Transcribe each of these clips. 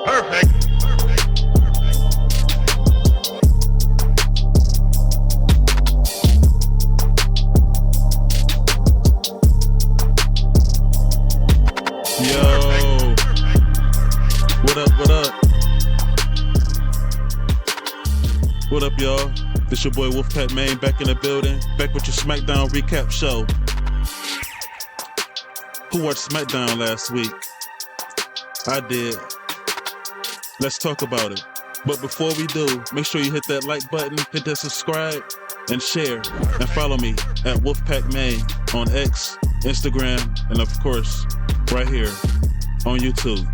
Perfect. Yo, what up, what up? What up, y'all? It's your boy Wolfpac Maine back in the building, back with your Smackdown recap show. Who watched Smackdown last week? I did. Let's talk about it. But before we do, make sure you hit that like button, hit that subscribe, and share. And follow me at Wolfpac Maine on X, Instagram, and of course, right here on YouTube.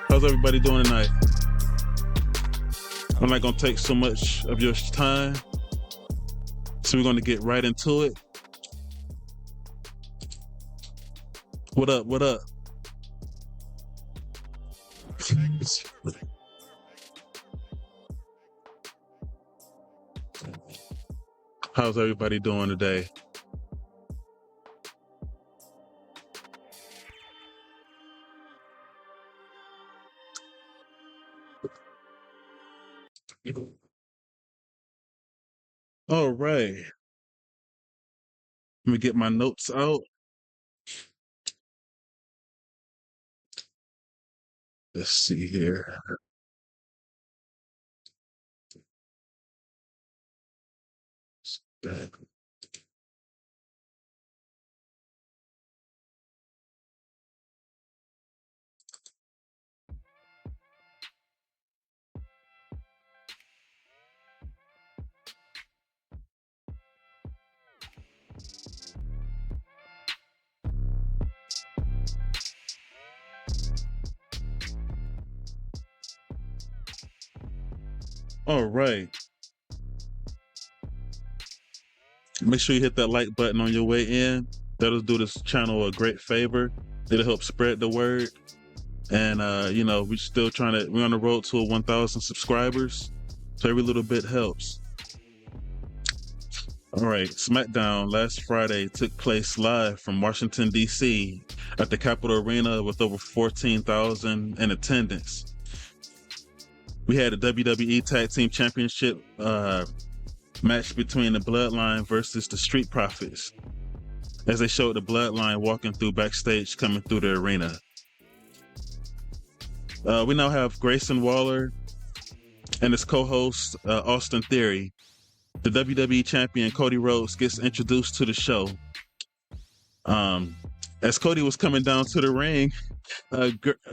How's everybody doing tonight? I'm not going to take so much of your time, so we're going to get right into it. What up, what up? How's everybody doing today? All right. Let me get my notes out. Let's see here. All right. Make sure you hit that like button on your way in. That'll do this channel a great favor. It'll help spread the word. And, we're on the road to 1,000 subscribers. So every little bit helps. All right. SmackDown last Friday took place live from Washington, D.C. at the Capitol Arena with over 14,000 in attendance. We had a WWE Tag Team Championship match between the Bloodline versus the Street Profits, as they showed the Bloodline walking through backstage, coming through the arena. We now have Grayson Waller and his co-host Austin Theory. The WWE Champion Cody Rhodes gets introduced to the show. As Cody was coming down to the ring,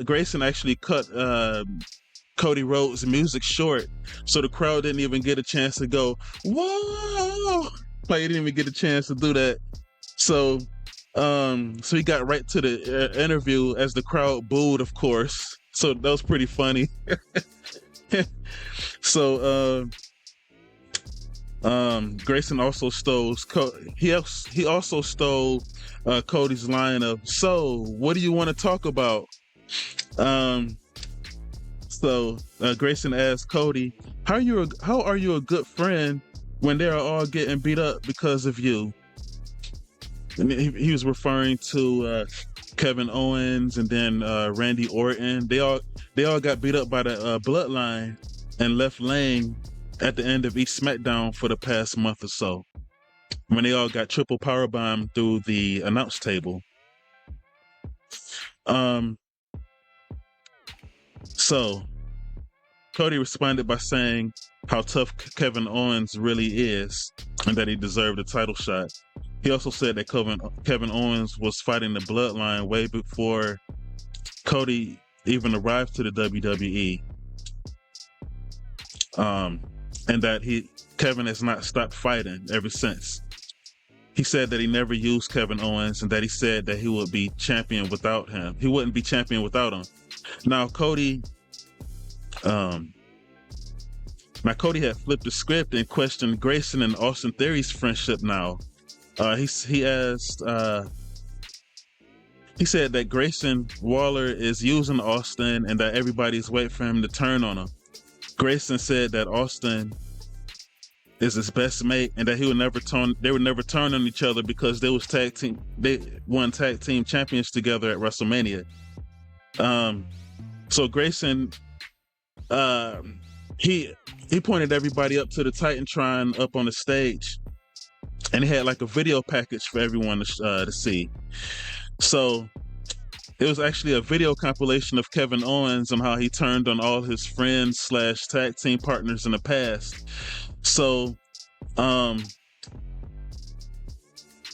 Grayson actually cut Cody Rhodes' music short, so the crowd didn't even get a chance to go, whoa! Like, he didn't even get a chance to do that. So he got right to the interview as the crowd booed, of course. So that was pretty funny. So Grayson also stole he also stole Cody's line of, "So, what do you want to talk about?" So Grayson asked Cody, how are you a good friend when they are all getting beat up because of you? And he was referring to Kevin Owens and then Randy Orton. They all got beat up by the Bloodline and left laying at the end of each SmackDown for the past month or so, when they all got triple powerbombed through the announce table. So Cody responded by saying how tough Kevin Owens really is and that he deserved a title shot. He also said that Kevin Owens was fighting the Bloodline way before Cody even arrived to the WWE. And that Kevin has not stopped fighting ever since. He said that he never used Kevin Owens and that he said that he would be champion without him. He wouldn't be champion without him. Now Cody had flipped the script and questioned Grayson and Austin Theory's friendship now. He asked, he said that Grayson Waller is using Austin and that everybody's waiting for him to turn on him. Grayson said that Austin is his best mate and that they would never turn on each other because they won tag team champions together at Wrestlemania. So Grayson, he pointed everybody up to the Titantron up on the stage, and he had like a video package for everyone to see. So it was actually a video compilation of Kevin Owens and how he turned on all his friends / tag team partners in the past. So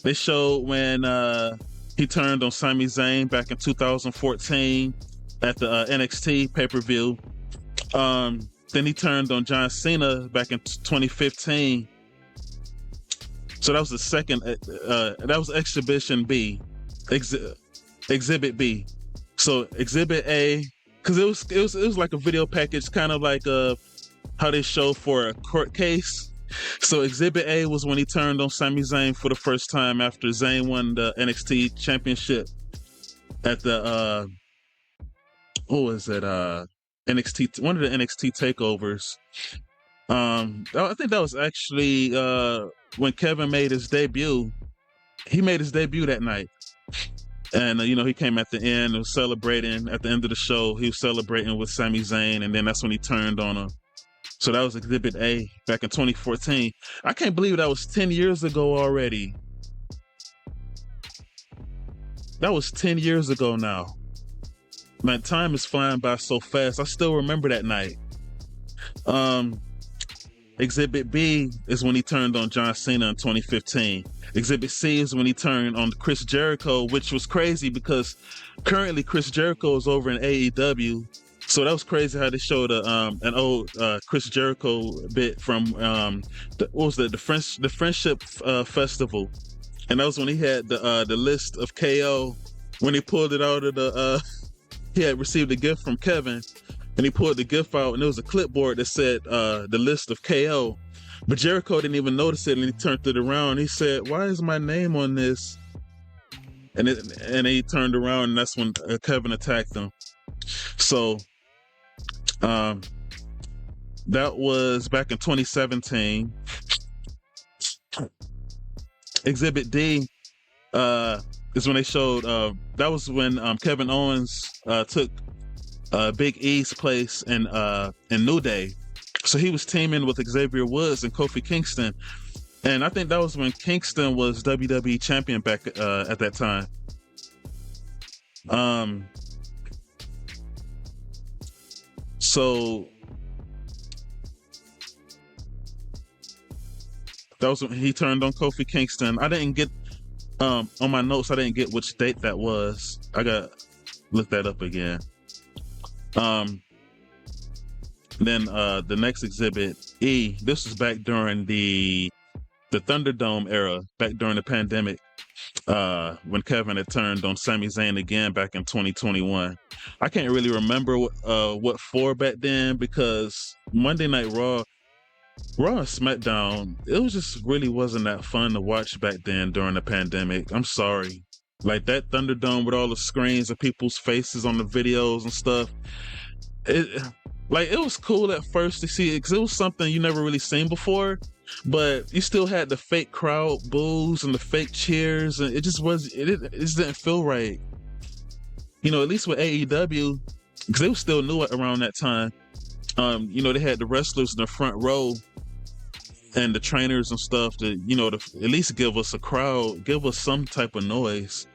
they showed when he turned on Sami Zayn back in 2014 at the NXT pay-per-view. Then he turned on John Cena back in 2015. So that was the second. That was Exhibition B, Exhibit B. So Exhibit A, because it was like a video package, kind of like how they show for a court case. So Exhibit A was when he turned on Sami Zayn for the first time after Zayn won the NXT Championship at the what was it? NXT, one of the NXT takeovers. I think that was actually when Kevin made his debut. He made his debut that night, and he came at the end and was celebrating. At the end of the show, he was celebrating with Sami Zayn, and then that's when he turned on him. So that was Exhibit A back in 2014. I can't believe that was 10 years ago already. That was 10 years ago now. Man, time is flying by so fast. I still remember that night. Exhibit B is when he turned on John Cena in 2015. Exhibit C is when he turned on Chris Jericho, which was crazy because currently Chris Jericho is over in AEW. So that was crazy how they showed an old Chris Jericho bit from the Friendship Festival, and that was when he had the list of KO. When he pulled it out of he had received a gift from Kevin, and he pulled the gift out, and it was a clipboard that said the list of KO. But Jericho didn't even notice it, and he turned it around. And he said, "Why is my name on this?" And he turned around, and that's when Kevin attacked him. So that was back in 2017. Exhibit D is when they showed that was when Kevin Owens took Big E's place in New Day. So he was teaming with Xavier Woods and Kofi Kingston, and I think that was when Kingston was WWE champion back at that time. So that was when he turned on Kofi Kingston. I didn't get on my notes. I didn't get which date that was. I got look that up again. Then the next exhibit E. This was back during the Thunderdome era, back during the pandemic, when Kevin had turned on Sami Zayn again back in 2021. I can't really remember what for back then because Monday Night Raw and Smackdown, it was just really wasn't that fun to watch back then during the pandemic. I'm sorry. Like that Thunderdome with all the screens of people's faces on the videos and stuff. It was cool at first to see it because it was something you never really seen before, but you still had the fake crowd boos and the fake cheers, and it just didn't feel right. At least with AEW, because they were still new around that time. They had the wrestlers in the front row and the trainers and stuff to at least give us a crowd, give us some type of noise.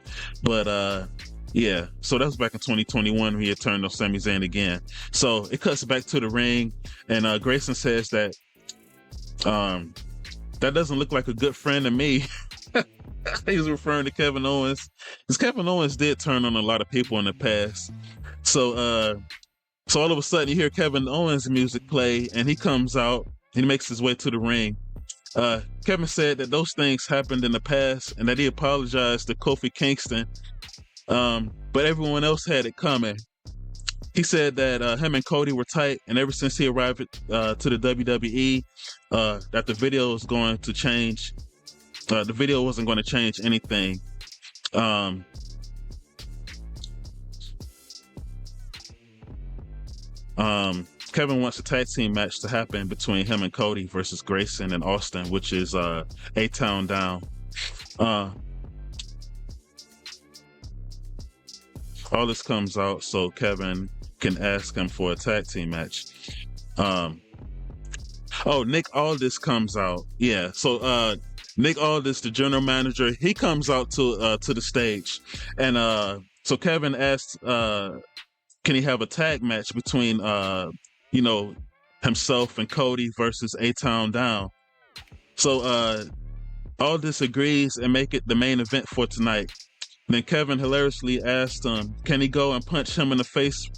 But yeah, so that was back in 2021 when he had turned on Sami Zayn again. So it cuts back to the ring, and Grayson says that that doesn't look like a good friend to me. He's referring to Kevin Owens, because Kevin Owens did turn on a lot of people in the past. So all of a sudden you hear Kevin Owens' music play, and he comes out, and he makes his way to the ring. Kevin said that those things happened in the past, and that he apologized to Kofi Kingston, but everyone else had it coming. He said that him and Cody were tight, and ever since he arrived to the WWE, that the video was going to change. The video wasn't going to change anything. Kevin wants a tag team match to happen between him and Cody versus Grayson and Austin, which is A-Town Down. All this comes out, so Kevin can ask him for a tag team match. Nick Aldis comes out. Yeah, so Nick Aldis, the general manager, he comes out to the stage, and so Kevin asks, can he have a tag match between himself and Cody versus A-Town Down? So Aldis agrees and make it the main event for tonight. Then Kevin hilariously asked him, can he go and punch him in the face?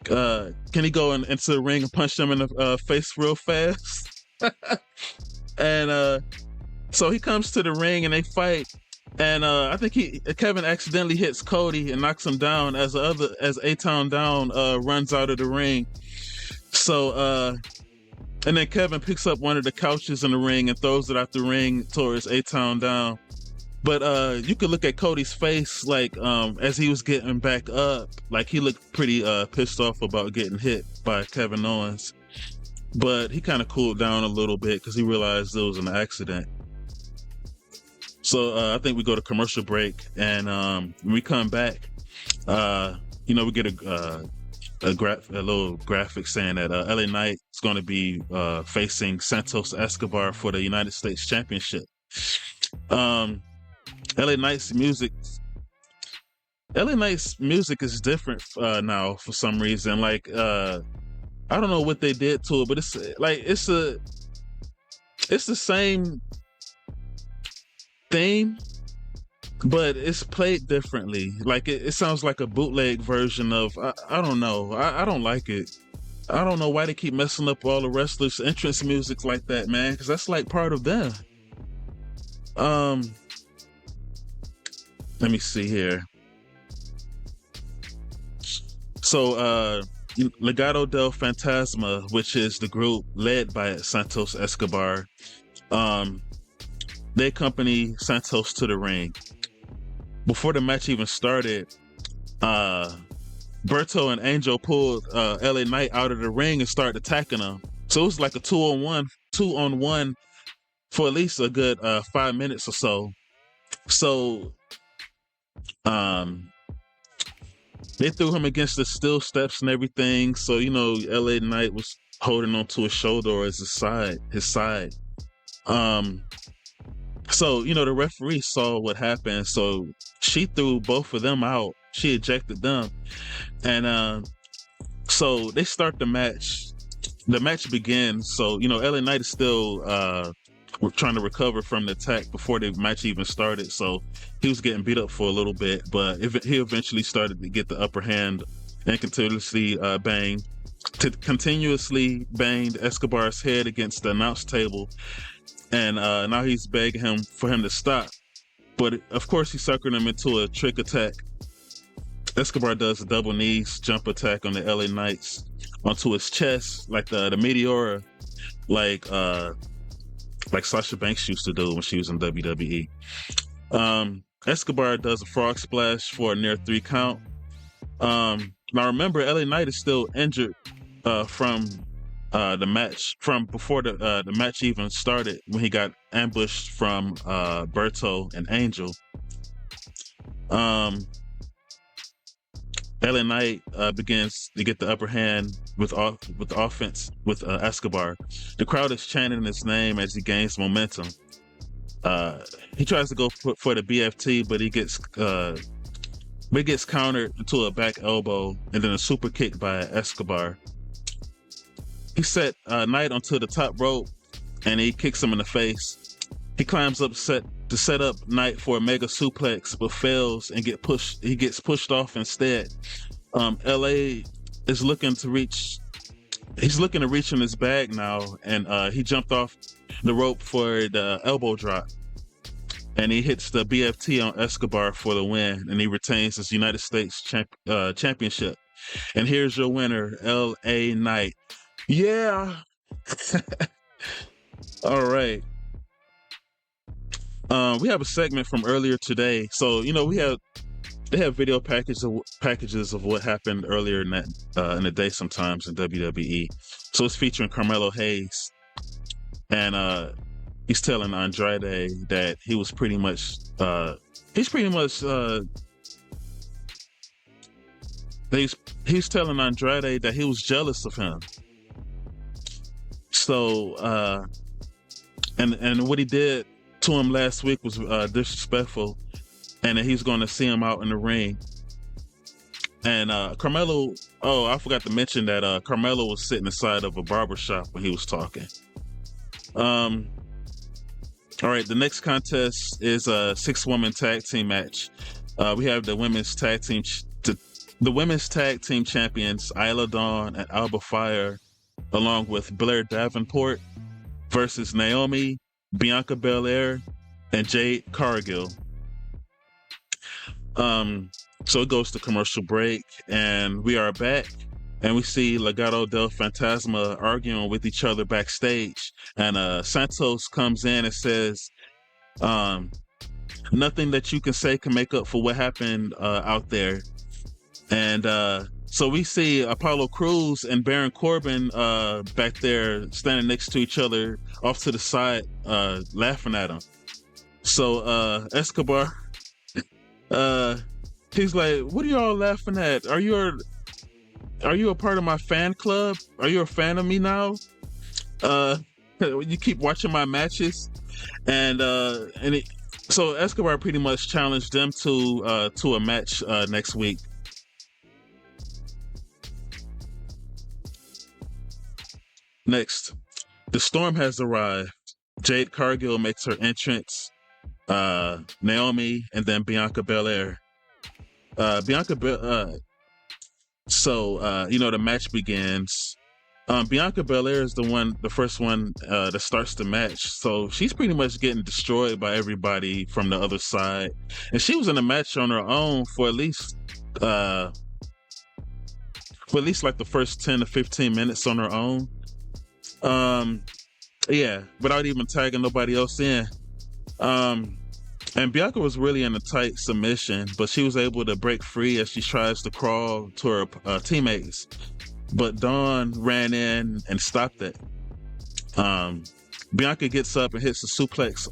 Can he go into the ring and punch him in the face real fast? And so he comes to the ring and they fight. And I think Kevin accidentally hits Cody and knocks him down as A-Town Down runs out of the ring. So and then Kevin picks up one of the couches in the ring and throws it out the ring towards A-Town Down. But you could look at Cody's face, like as he was getting back up, like he looked pretty pissed off about getting hit by Kevin Owens. But he kind of cooled down a little bit because he realized it was an accident. So I think we go to commercial break, and when we come back, we get a little graphic saying that LA Knight is going to be facing Santos Escobar for the United States Championship. LA Knight's music is different now for some reason. Like I don't know what they did to it, but it's the same theme, but it's played differently. Like it sounds like a bootleg version of I don't know. I don't like it. I don't know why they keep messing up all the wrestlers' entrance music like that, man, because that's like part of them. Let me see here. So Legado del Fantasma, which is the group led by Santos Escobar, they accompany Santos to the ring. Before the match even started, Berto and Angel pulled LA Knight out of the ring and started attacking him. So it was like a two-on-one for at least a good 5 minutes or so. So they threw him against the steel steps and everything. So, LA Knight was holding onto his shoulder or his side. So, the referee saw what happened. So she threw both of them out. She ejected them. And so they start the match. The match begins. So, LA Knight is still trying to recover from the attack before the match even started. So he was getting beat up for a little bit, but he eventually started to get the upper hand and continuously banged Escobar's head against the announce table. And now he's begging for him to stop. But of course, he suckered him into a trick attack. Escobar does a double knees jump attack on the LA Knights onto his chest, like the Meteora, like Sasha Banks used to do when she was in WWE. Escobar does a frog splash for a near 3 count. Now remember, LA Knight is still injured from the match, from before the match even started, when he got ambushed from Berto and Angel. LA Knight begins to get the upper hand with offense with Escobar. The crowd is chanting his name as he gains momentum. He tries to go for the BFT, but he gets countered into a back elbow and then a super kick by Escobar. He set Knight onto the top rope and he kicks him in the face. He climbs up to set up Knight for a mega suplex, but fails and he gets pushed off instead. LA is looking to reach in his bag now, and he jumped off the rope for the elbow drop. And he hits the BFT on Escobar for the win, and he retains his United States championship. And here's your winner, LA Knight. Yeah. All right. We have a segment from earlier today. So, they have video packages of what happened earlier in the day sometimes in WWE. So it's featuring Carmelo Hayes. And he's telling Andrade that he was pretty much he's telling Andrade that he was jealous of him. So, and what he did to him last week was disrespectful, and that he's going to see him out in the ring. And Carmelo, I forgot to mention that Carmelo was sitting inside of a barbershop when he was talking. All right, the next contest is a 6-woman tag team match. We have the women's tag team champions Isla Dawn and Alba Fire, along with Blair Davenport, versus Naomi, Bianca Belair, and Jade Cargill. So it goes to commercial break, and we are back, and we see Legado del Fantasma arguing with each other backstage, and Santos comes in and says, nothing that you can say can make up for what happened out there. And so we see Apollo Crews and Baron Corbin back there standing next to each other off to the side, laughing at him. So Escobar, he's like, what are y'all laughing at? Are you a part of my fan club? Are you a fan of me now? You keep watching my matches? So Escobar pretty much challenged them to a match next week. Next, the Storm has arrived. Jade Cargill makes her entrance. Naomi, and then Bianca Belair. The match begins. Bianca Belair is the first one that starts the match. So she's pretty much getting destroyed by everybody from the other side. And she was in a match on her own for at least like the first 10 to 15 minutes on her own. Without even tagging nobody else in. And Bianca was really in a tight submission, but she was able to break free as she tries to crawl to her teammates. But Dawn ran in and stopped it. Bianca gets up and hits the suplex.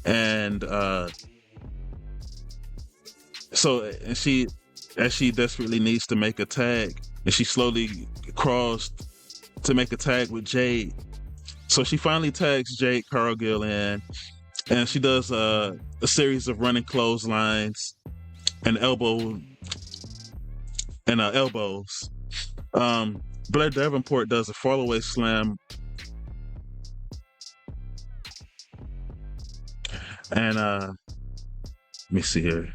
And she desperately needs to make a tag, and she slowly crawls to make a tag with Jade. So she finally tags Jade Cargill in, and she does a series of running clotheslines and elbows. Blair Davenport does a fallaway slam, and let me see here.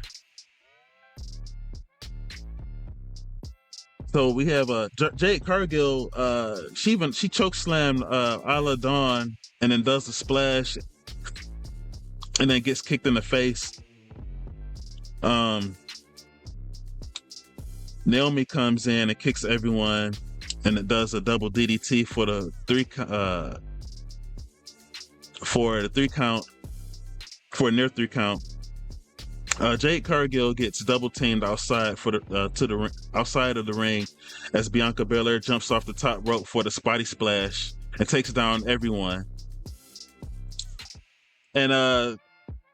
So we have Jade Cargill. She choke slammed Isla Dawn, and then does the splash, and then gets kicked in the face. Naomi comes in and kicks everyone, and it does a double DDT for the near 3 count. Jade Cargill gets double teamed outside outside of the ring as Bianca Belair jumps off the top rope for the spotty splash and takes down everyone. And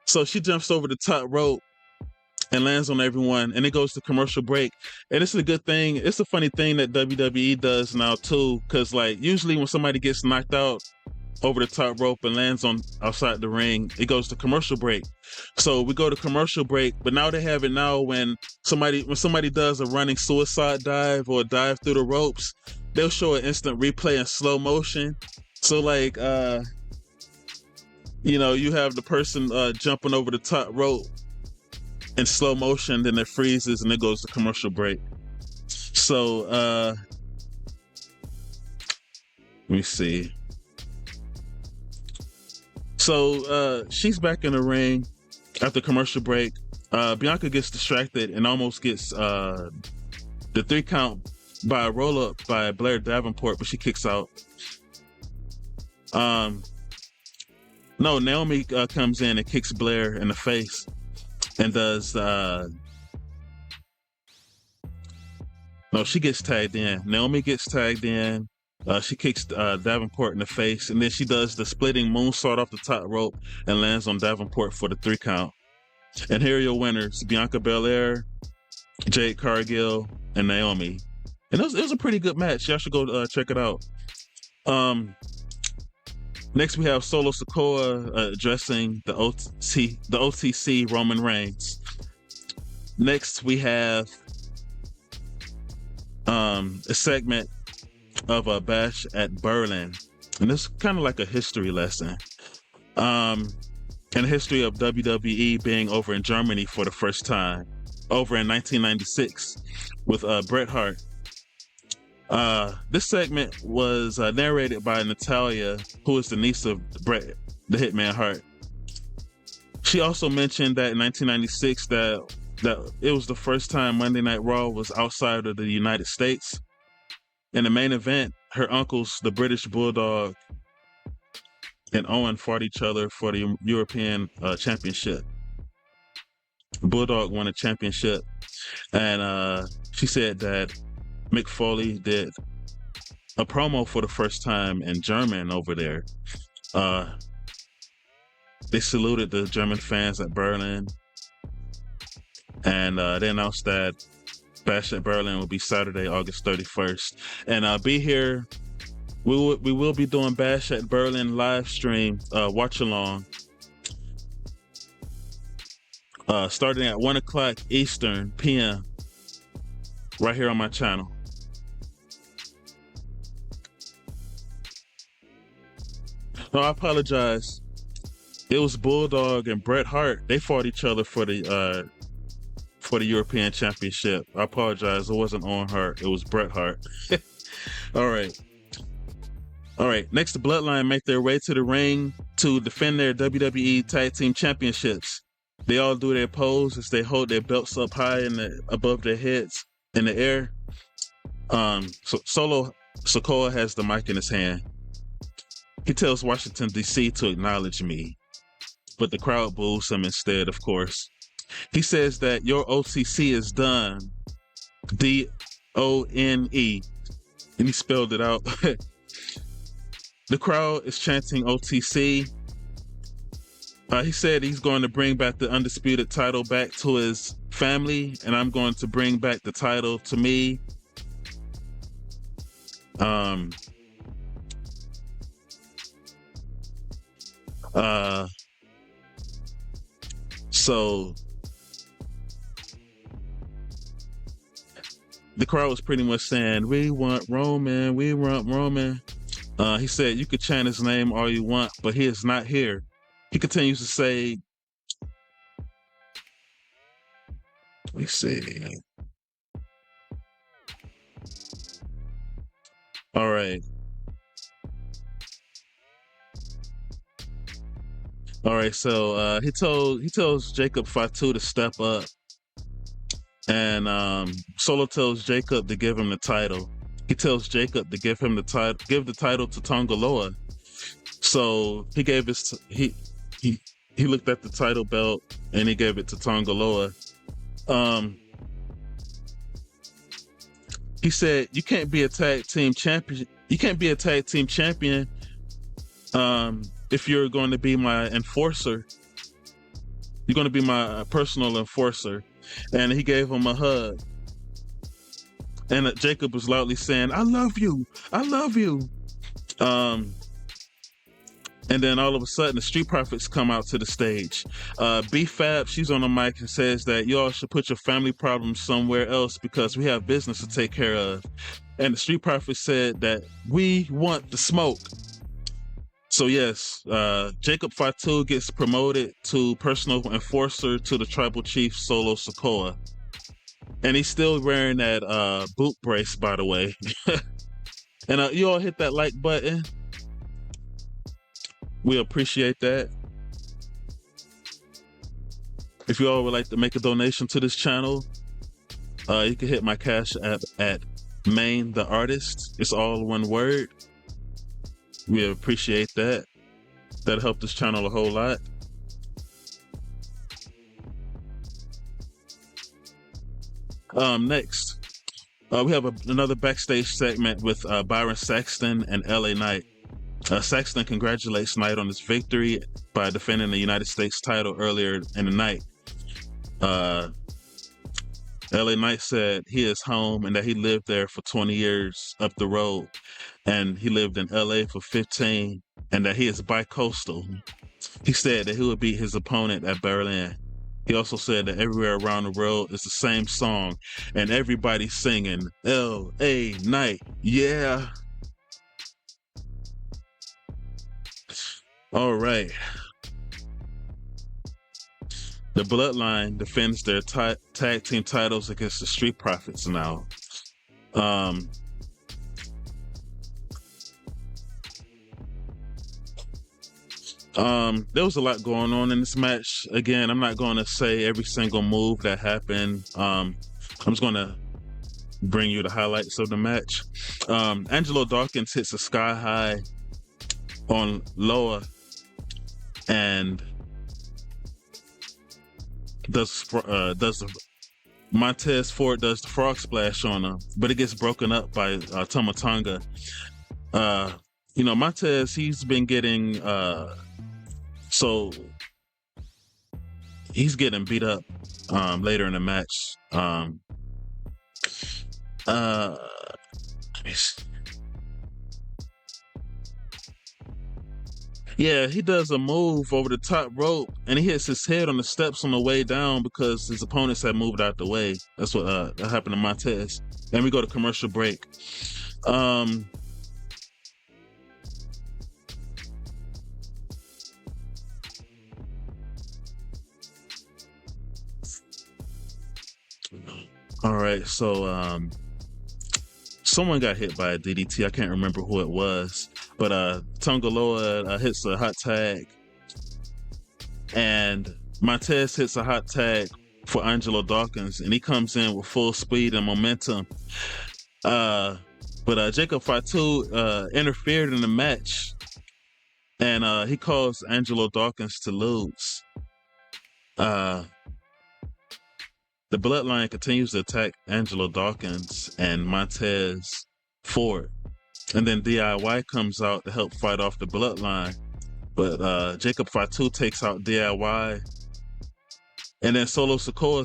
so she jumps over the top rope and lands on everyone, and it goes to commercial break. And it's a good thing. It's a funny thing that WWE does now too, because like usually when somebody gets knocked out over the top rope and lands on outside the ring, it goes to commercial break. So we go to commercial break, but now they have it now when somebody does a running suicide dive or a dive through the ropes, they'll show an instant replay in slow motion. So like you have the person jumping over the top rope in slow motion, then it freezes and it goes to commercial break. So let me see. So she's back in the ring after commercial break. Bianca gets distracted and almost gets the 3 count by a roll up by Blair Davenport, but she kicks out. Naomi comes in and kicks Blair in the face and does she gets tagged in. Naomi gets tagged in. She kicks Davenport in the face, and then she does the splitting moonsault off the top rope and lands on Davenport for the 3 count. And here are your winners: Bianca Belair, Jade Cargill, and Naomi. And it was a pretty good match. Y'all should go check it out. Next, we have Solo Sikoa addressing the OTC Roman Reigns. Next, we have a segment of a Bash at Berlin. And this is kind of like a history lesson. And the history of WWE being over in Germany for the first time, over in 1996 with Bret Hart. This segment was narrated by Natalia, who is the niece of Bret the Hitman Hart. She also mentioned that in 1996 that it was the first time Monday Night Raw was outside of the United States. In the main event, her uncles, the British Bulldog and Owen, fought each other for the European Championship. Bulldog won a championship, and she said that Mick Foley did a promo for the first time in German over there. They saluted the German fans at Berlin, and they announced that Bash at Berlin will be Saturday, August 31st. And be here. We will be doing Bash at Berlin live stream, watch along, starting at 1 o'clock Eastern PM, right here on my channel. No, I apologize. It was Bulldog and Bret Hart. They fought each other for the European Championship. I apologize. It wasn't Owen Hart. It was Bret Hart. All right. Next, the Bloodline make their way to the ring to defend their WWE Tag Team Championships. They all do their pose as they hold their belts up high above their heads in the air. So Solo Sikoa has the mic in his hand. He tells Washington, D.C. to acknowledge me, but the crowd boos him instead, of course. He says that your OTC is done. D-O-N-E. And he spelled it out. The crowd is chanting OTC. He said he's going to bring back the undisputed title back to his family, and I'm going to bring back the title to me. So the crowd was pretty much saying, we want Roman, we want Roman. He said, you could chant his name all you want, but he is not here. He continues to say, let me see. All right. So he tells Jacob Fatu to step up, and Solo tells Jacob to give him the title. He tells Jacob to give the title to Tongaloa. So he gave he looked at the title belt and he gave it to Tongaloa. He said, you can't be a tag team champion. You can't be a tag team champion if you're going to be my enforcer. You're going to be my personal enforcer. And he gave him a hug. And Jacob was loudly saying, I love you. I love you. And then all of a sudden, the Street Profits come out to the stage. B-Fab, she's on the mic and says that y'all should put your family problems somewhere else because we have business to take care of. And the Street Profits said that we want the smoke. So yes, Jacob Fatu gets promoted to personal enforcer to the Tribal Chief Solo Sikoa. And he's still wearing that boot brace, by the way. And you all hit that like button. We appreciate that. If you all would like to make a donation to this channel, you can hit my Cash App at MaineTheArtist. It's all one word. We appreciate that. That'll help this channel a whole lot. Next, we have another backstage segment with Byron Saxton and LA Knight. Saxton congratulates Knight on his victory by defending the United States title earlier in the night. LA Knight said he is home and that he lived there for 20 years up the road, and he lived in LA for 15, and that he is bi-coastal. He said that he would beat his opponent at Berlin. He also said that everywhere around the world is the same song and everybody's singing LA Knight, yeah. All right. The Bloodline defends their tag team titles against the Street Profits now. There was a lot going on in this match. Again, I'm not going to say every single move that happened. I'm just going to bring you the highlights of the match. Angelo Dawkins hits a sky high on Loa and Montez Ford does the frog splash on him, but it gets broken up by Tama Tonga. Montez, he's been getting he's getting beat up later in the match. Yeah, he does a move over the top rope and he hits his head on the steps on the way down because his opponents had moved out the way. That's what that happened to Montez. Then we go to commercial break. All right, so someone got hit by a DDT. I can't remember who it was, but Tonga Loa hits a hot tag, and Montez hits a hot tag for Angelo Dawkins, and he comes in with full speed and momentum. But Jacob Fatu interfered in the match, and he caused Angelo Dawkins to lose. The Bloodline continues to attack Angelo Dawkins and Montez Ford. And then DIY comes out to help fight off the Bloodline. But Jacob Fatu takes out DIY. And then Solo Sikoa,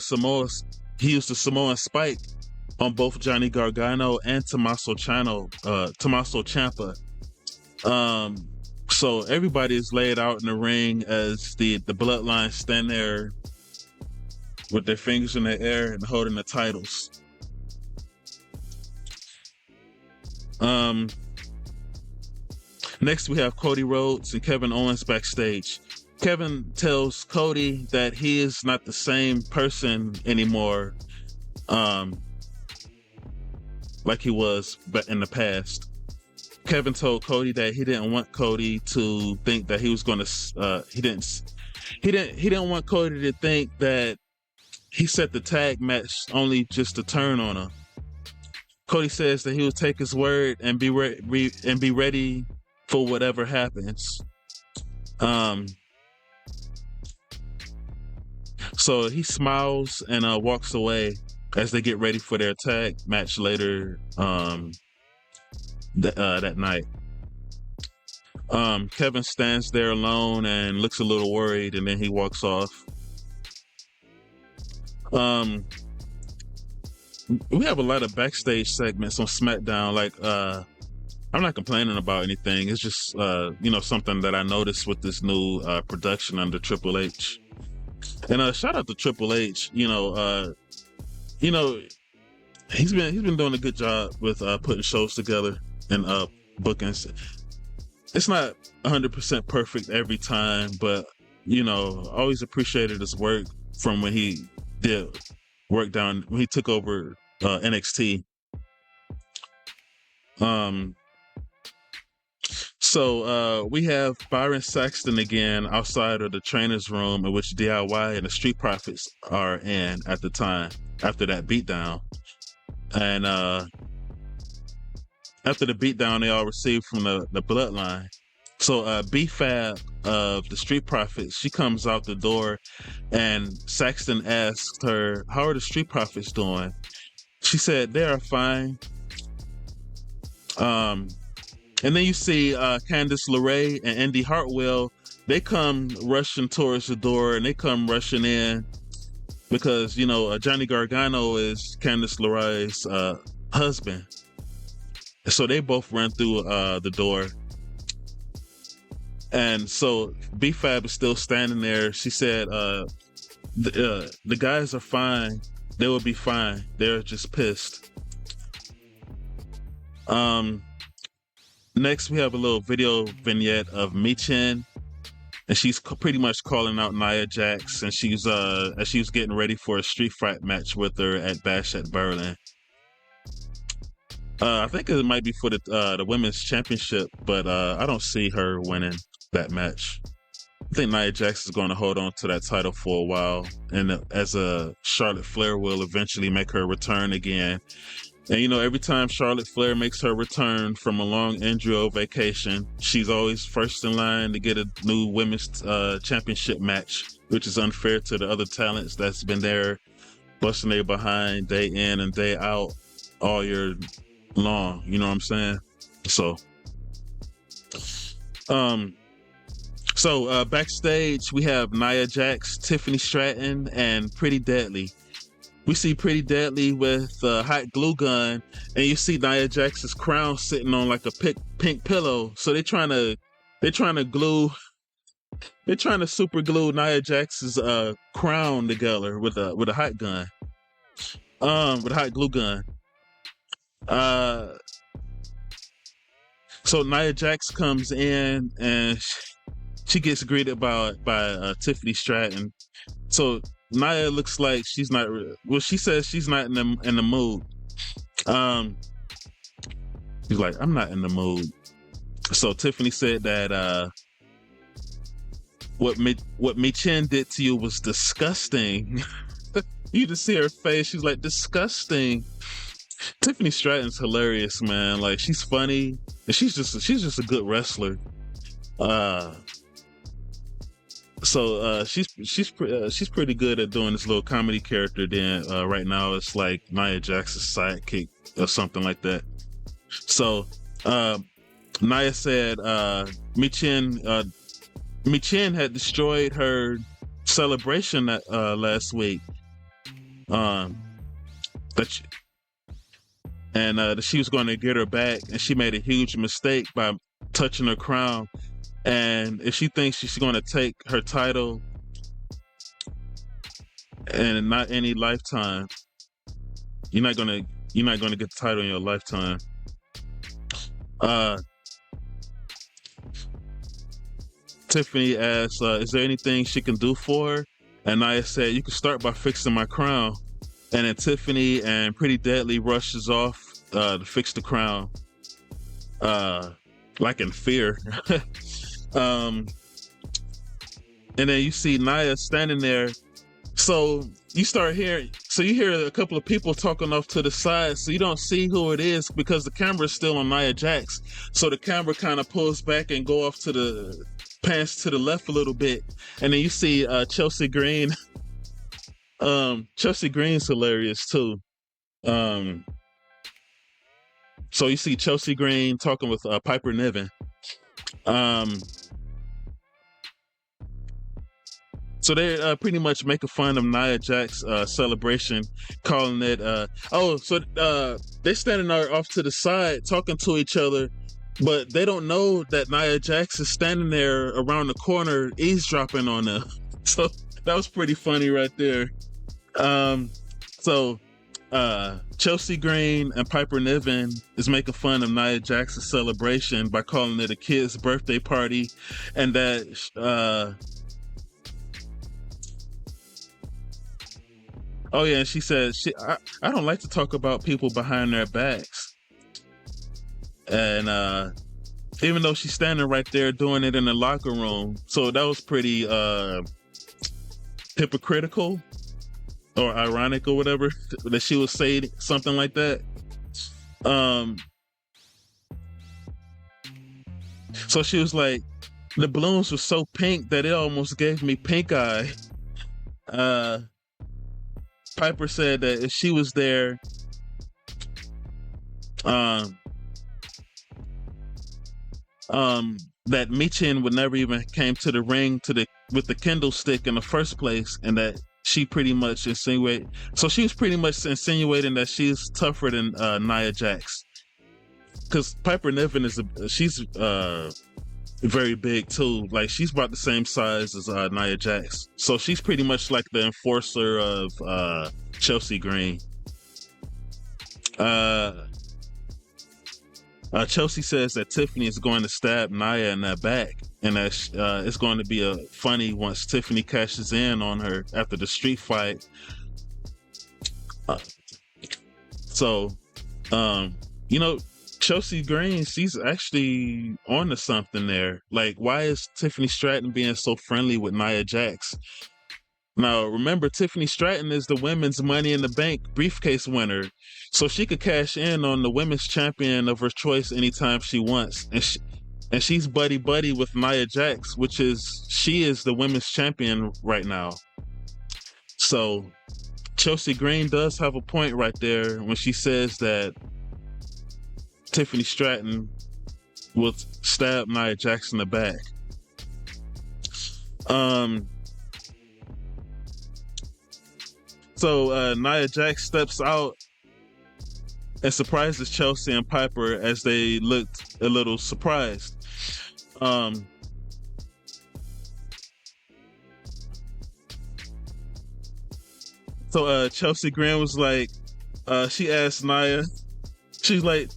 he used the Samoan Spike on both Johnny Gargano and Tommaso Ciampa. So everybody is laid out in the ring as the Bloodline stand there with their fingers in the air and holding the titles. Next we have Cody Rhodes and Kevin Owens backstage. Kevin tells Cody that he is not the same person anymore, like he was in the past. Kevin told Cody that he didn't want Cody to think that he was going to. He didn't want Cody to think that he set the tag match only just to turn on him. Cody says that he will take his word and be ready for whatever happens. So he smiles and walks away as they get ready for their tag match later that night. Kevin stands there alone and looks a little worried, and then he walks off. We have a lot of backstage segments on SmackDown. Like, I'm not complaining about anything. It's just, something that I noticed with this new production under Triple H. And shout out to Triple H. He's been doing a good job with putting shows together and bookings. It's not 100% perfect every time, but always appreciated his work from when he did work down when he took over NXT. So we have Byron Saxton again outside of the trainer's room in which DIY and the Street Profits are in at the time after that beatdown. And after the beatdown they all received from the Bloodline. So B-Fab of the Street Profits, she comes out the door and Saxton asks her, how are the Street Profits doing? She said, they are fine. And then you see Candice LeRae and Indy Hartwell. They come rushing towards the door and they come rushing in. because Johnny Gargano is Candice LeRae's husband, so they both run through the door. And so B-Fab is still standing there. She said, the guys are fine. They will be fine. They're just pissed. Next, we have a little video vignette of Michin, and she's pretty much calling out Nia Jax, and she's as she was getting ready for a street fight match with her at Bash at Berlin. I think it might be for the women's championship, but I don't see her winning that match. I think Nia Jax is going to hold on to that title for a while, and as Charlotte Flair will eventually make her return again. And every time Charlotte Flair makes her return from a long injury or vacation, she's always first in line to get a new women's championship match, which is unfair to the other talents that's been there busting their behind day in and day out all year long. You know what I'm saying? So backstage we have Nia Jax, Tiffany Stratton, and Pretty Deadly. We see Pretty Deadly with a hot glue gun, and you see Nia Jax's crown sitting on like a pink pillow. So they're trying to super glue Nia Jax's crown together with a hot gun, with a hot glue gun. So Nia Jax comes in and she gets greeted by Tiffany Stratton. So Nia looks like she's not. Well, she says she's not in the mood. She's like, I'm not in the mood. So Tiffany said that what Michin did to you was disgusting. You just see her face. She's like, disgusting. Tiffany Stratton's hilarious, man. Like, she's funny, and she's just a good wrestler. So she's pretty good at doing this little comedy character. Then right now it's like Nia Jax's sidekick or something like that. So Nia said Michin had destroyed her celebration last week. That she was going to get her back, and she made a huge mistake by touching her crown. And if she thinks she's going to take her title and not any lifetime, you're not going to get the title in your lifetime. Tiffany asked, is there anything she can do for her? And Nia said, you can start by fixing my crown. And then Tiffany and Pretty Deadly rushes off to fix the crown, like in fear. And then you see Nia standing there. So you hear a couple of people talking off to the side, so you don't see who it is because the camera is still on Nia Jax. So the camera kind of pulls back and go off pans to the left a little bit. And then you see Chelsea Green. Chelsea Green's hilarious too. So you see Chelsea Green talking with Piper Niven. So they pretty much making fun of Nia Jax celebration, calling it they're standing there off to the side talking to each other, but they don't know that Nia Jax is standing there around the corner eavesdropping on them. So that was pretty funny right there. Chelsea Green and Piper Niven is making fun of Nia Jax's celebration by calling it a kid's birthday party, and that and she said I don't like to talk about people behind their backs. And even though she's standing right there doing it in the locker room, so that was pretty hypocritical or ironic or whatever that she would say something like that. So she was like, the balloons were so pink that it almost gave me pink eye. Piper said that if she was there, that Michin would never even came to the ring with the Kindle stick in the first place, and that she pretty much insinuated. So she was pretty much insinuating that she's tougher than Nia Jax, because Piper Niven she's very big too. Like she's about the same size as Nia Jax, so she's pretty much like the enforcer of Chelsea Green. Chelsea says that Tiffany is going to stab Nia in that back, and that it's going to be funny once Tiffany cashes in on her after the street fight. So, Chelsea Green, she's actually on to something there. Like, why is Tiffany Stratton being so friendly with Nia Jax? Now, remember, Tiffany Stratton is the women's Money in the Bank briefcase winner, so she could cash in on the women's champion of her choice anytime she wants. And she's buddy-buddy with Nia Jax, she is the women's champion right now. So, Chelsea Green does have a point right there when she says that Tiffany Stratton will stab Nia Jax in the back. So Nia Jax steps out and surprises Chelsea and Piper as they looked a little surprised. So Chelsea Green was like, she asked Nia, she's like,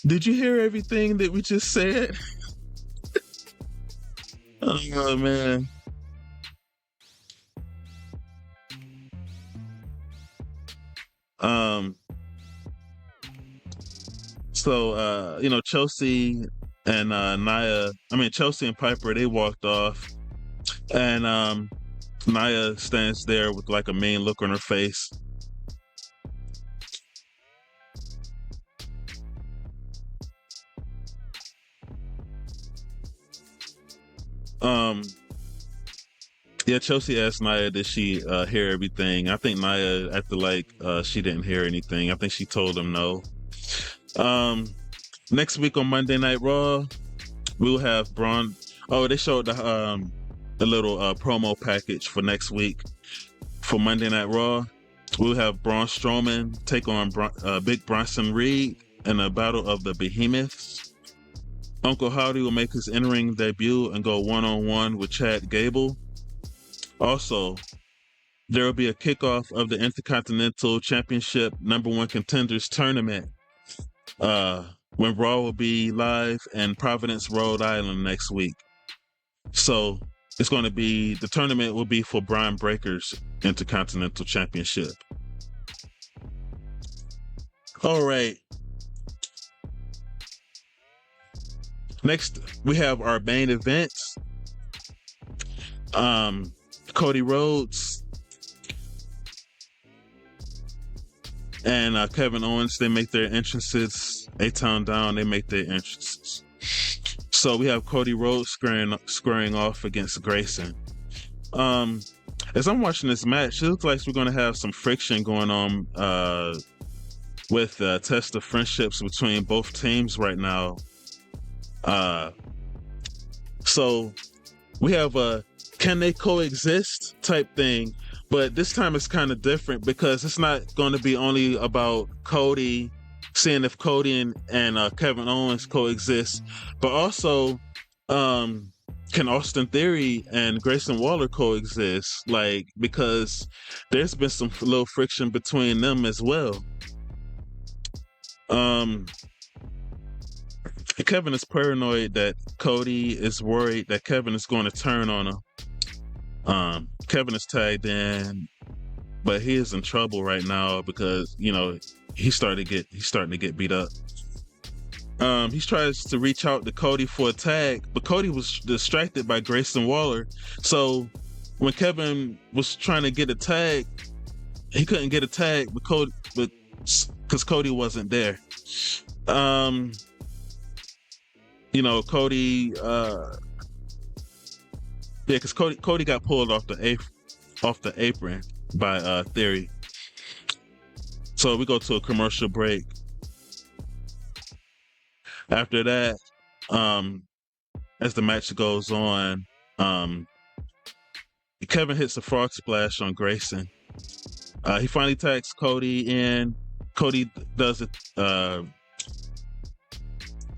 "Did you hear everything that we just said?" Oh man. So Chelsea and Chelsea and Piper, they walked off, and Nia stands there with like a mean look on her face. Chelsea asked Nia, did she hear everything? I think Nia acted like she didn't hear anything. I think she told him no. Next week on Monday Night Raw, we'll have Braun. Oh, they showed the little promo package for next week for Monday Night Raw. We'll have Braun Strowman take on Big Bronson Reed in a battle of the Behemoths. Uncle Howdy will make his in-ring debut and go one-on-one with Chad Gable. Also, there will be a kickoff of the Intercontinental Championship #1 Contenders Tournament when Raw will be live in Providence, Rhode Island next week. So it's going to be, the tournament will be for Brian Breaker's Intercontinental Championship. All right. Next, we have our main events. Cody Rhodes and Kevin Owens, they make their entrances. A-Town Down, they make their entrances. So we have Cody Rhodes squaring off against Grayson. As I'm watching this match, it looks like we're going to have some friction going on with test of friendships between both teams right now. So we have a can they coexist type thing, but this time it's kind of different because it's not going to be only about Cody, seeing if Cody and Kevin Owens coexist, but also can Austin Theory and Grayson Waller coexist, like, because there's been some little friction between them as well. Kevin is paranoid that Cody is worried that Kevin is going to turn on him. Kevin is tagged in, but he is in trouble right now because he's starting to get beat up. He tries to reach out to Cody for a tag, but Cody was distracted by Grayson Waller. So when Kevin was trying to get a tag, he couldn't get a tag because Cody wasn't there. Cody. Because Cody got pulled off the apron by Theory. So we go to a commercial break. After that, as the match goes on, Kevin hits a frog splash on Grayson. He finally tags Cody in. Cody does it.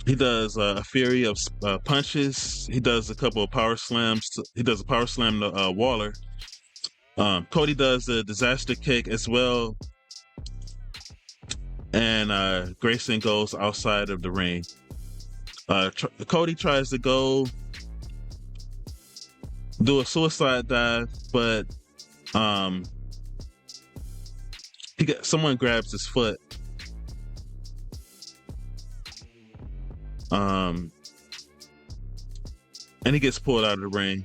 He does a fury of punches. He does a couple of power slams. He does a power slam to Waller. Cody does a disaster kick as well. And Grayson goes outside of the ring. Cody tries to go do a suicide dive, but someone grabs his foot. And he gets pulled out of the ring.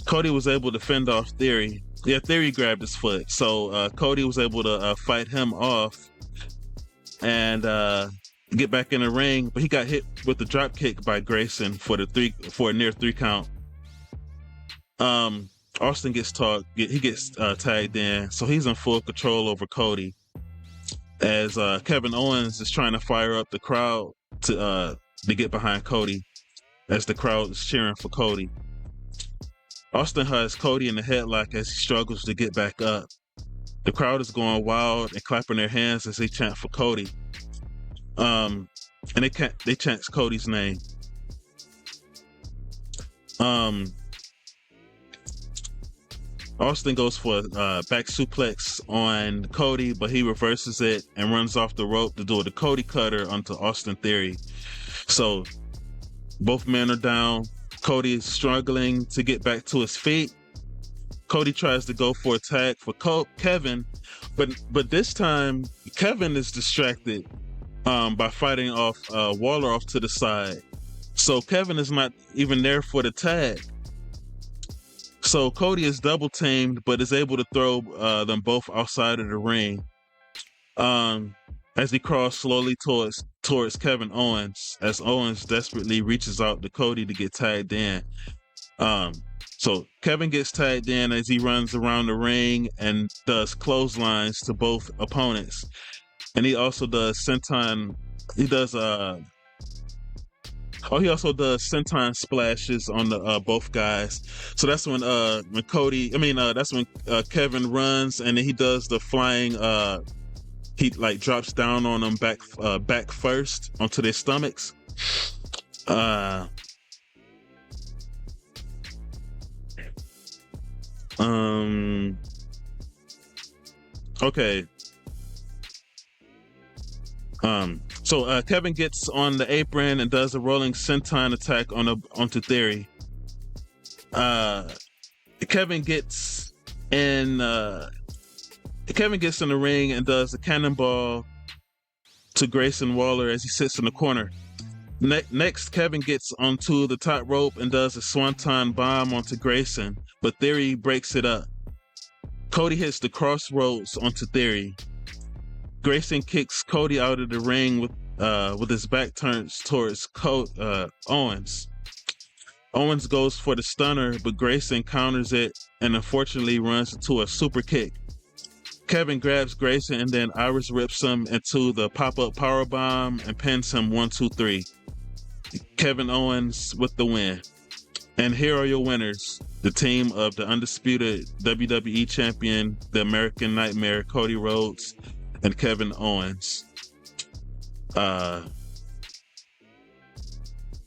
Cody was able to fend off Theory. Yeah, Theory grabbed his foot, so Cody was able to fight him off and get back in the ring. But he got hit with the drop kick by Grayson for a near 3 count. Austin gets tagged in, so he's in full control over Cody. As Kevin Owens is trying to fire up the crowd to get behind Cody, as the crowd is cheering for Cody. Austin has Cody in the headlock as he struggles to get back up. The crowd is going wild and clapping their hands as they chant for Cody. And they chant Cody's name. Austin goes for a back suplex on Cody, but he reverses it and runs off the rope to do the Cody cutter onto Austin Theory. So both men are down. Cody is struggling to get back to his feet. Cody tries to go for a tag for Kevin, but this time Kevin is distracted by fighting off Waller off to the side. So Kevin is not even there for the tag. So Cody is double teamed, but is able to throw them both outside of the ring. As he crawls slowly towards Kevin Owens, as Owens desperately reaches out to Cody to get tagged in. So Kevin gets tagged in as he runs around the ring and does clotheslines to both opponents. And he also does senton. He also does senton splashes on the both guys. So that's when Kevin runs and then he does the flying. He drops down on them back first onto their stomachs. Okay. So Kevin gets on the apron and does a rolling senton attack onto Theory. Kevin gets in the ring and does a cannonball to Grayson Waller as he sits in the corner. Next, Kevin gets onto the top rope and does a swanton bomb onto Grayson, but Theory breaks it up. Cody hits the crossroads onto Theory. Grayson kicks Cody out of the ring with his back turned towards Owens. Owens goes for the stunner, but Grayson counters it and unfortunately runs into a super kick. Kevin grabs Grayson and then Irish rips him into the pop-up powerbomb and pins him 1, 2, 3. Kevin Owens with the win. And here are your winners. The team of the undisputed WWE champion, the American Nightmare, Cody Rhodes, and Kevin Owens.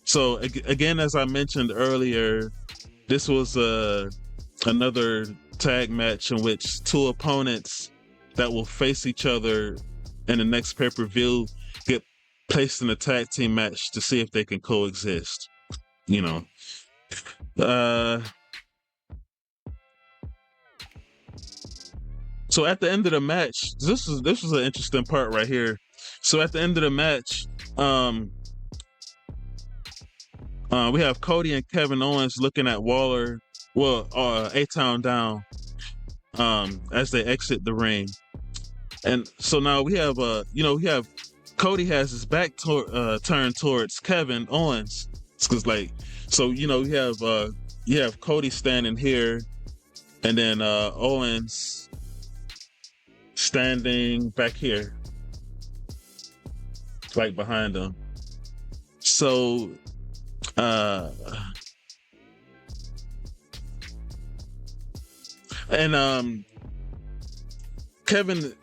So again, as I mentioned earlier, this was another tag match in which two opponents that will face each other in the next pay-per-view get placed in a tag team match to see if they can coexist. So at the end of the match, this was an interesting part right here. So at the end of the match, we have Cody and Kevin Owens looking at Waller, A-Town down, as they exit the ring. And so now we have Cody has his back turned towards Kevin Owens. You have Cody standing here, and then Owens standing back here, like behind him. So And Kevin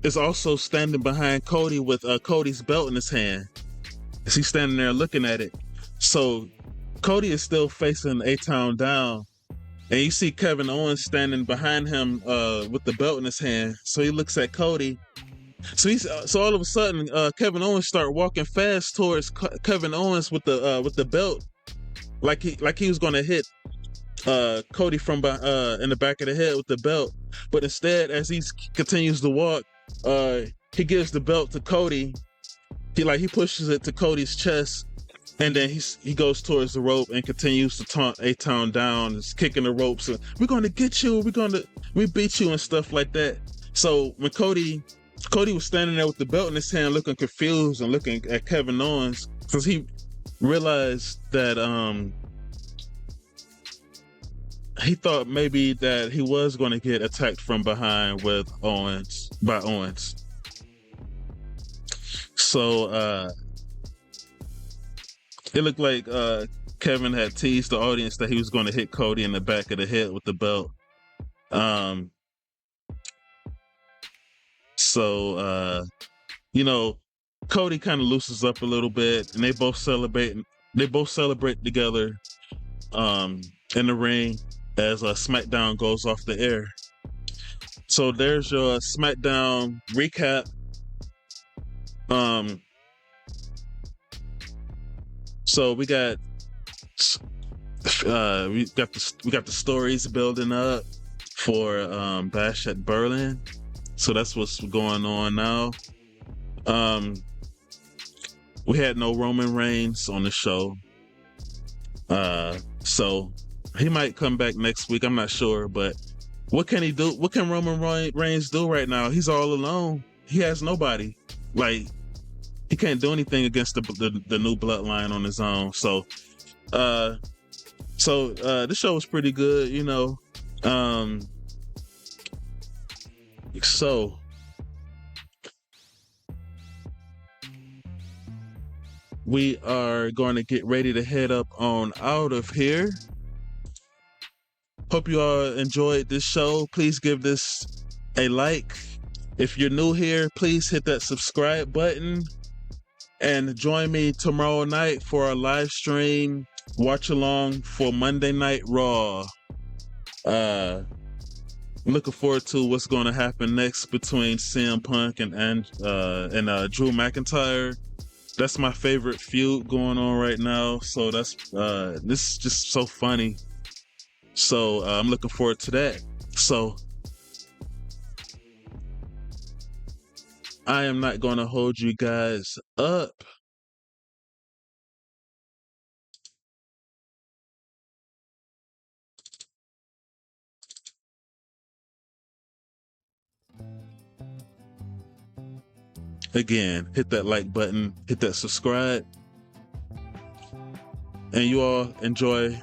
is also standing behind Cody with Cody's belt in his hand. As he's standing there looking at it. So Cody is still facing A-Town down. And you see Kevin Owens standing behind him with the belt in his hand. So he looks at Cody. So all of a sudden, Kevin Owens start walking fast towards Kevin Owens with the belt, like he was gonna hit Cody from in the back of the head with the belt. But instead, as he continues to walk, he gives the belt to Cody. He pushes it to Cody's chest, and then he goes towards the rope and continues to taunt A-Town down, is kicking the ropes. And, we're gonna get you. We beat you and stuff like that. So when Cody was standing there with the belt in his hand, looking confused and looking at Kevin Owens, because he realized that he thought maybe that he was going to get attacked from behind by Owens. So it looked like Kevin had teased the audience that he was going to hit Cody in the back of the head with the belt. So Cody kind of loosens up a little bit, and they both celebrate together in the ring as SmackDown goes off the air. So there's your SmackDown recap. So we got the stories building up for Bash at Berlin. So that's what's going on now. We had no Roman Reigns on the show. So he might come back next week. I'm not sure, but what can he do? What can Roman Reigns do right now? He's all alone. He has nobody. Like, he can't do anything against the new Bloodline on his own. So this show was pretty good, So we are going to get ready to head up on out of here. Hope you all enjoyed this show. Please give this a like. If you're new here, please hit that subscribe button and join me tomorrow night for our live stream watch along for Monday Night Raw. Looking forward to what's going to happen next between CM Punk and Drew McIntyre. That's my favorite feud going on right now. So this is just so funny. So I'm looking forward to that. So I am not going to hold you guys up. Again, hit that like button, hit that subscribe, and you all enjoy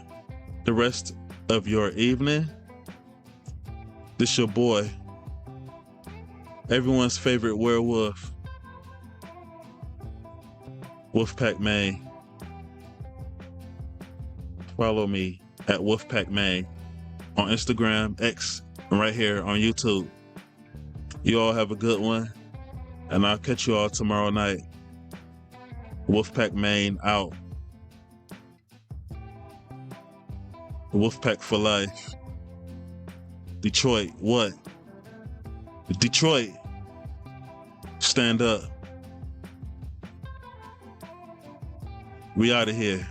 the rest of your evening. This your boy, everyone's favorite werewolf, Wolfpac Maine. Follow me at Wolfpac Maine on Instagram, X, and right here on YouTube. You all have a good one, and I'll catch you all tomorrow night. Wolfpac Maine out. Wolfpac for life. Detroit, what? Detroit, stand up. We out of here.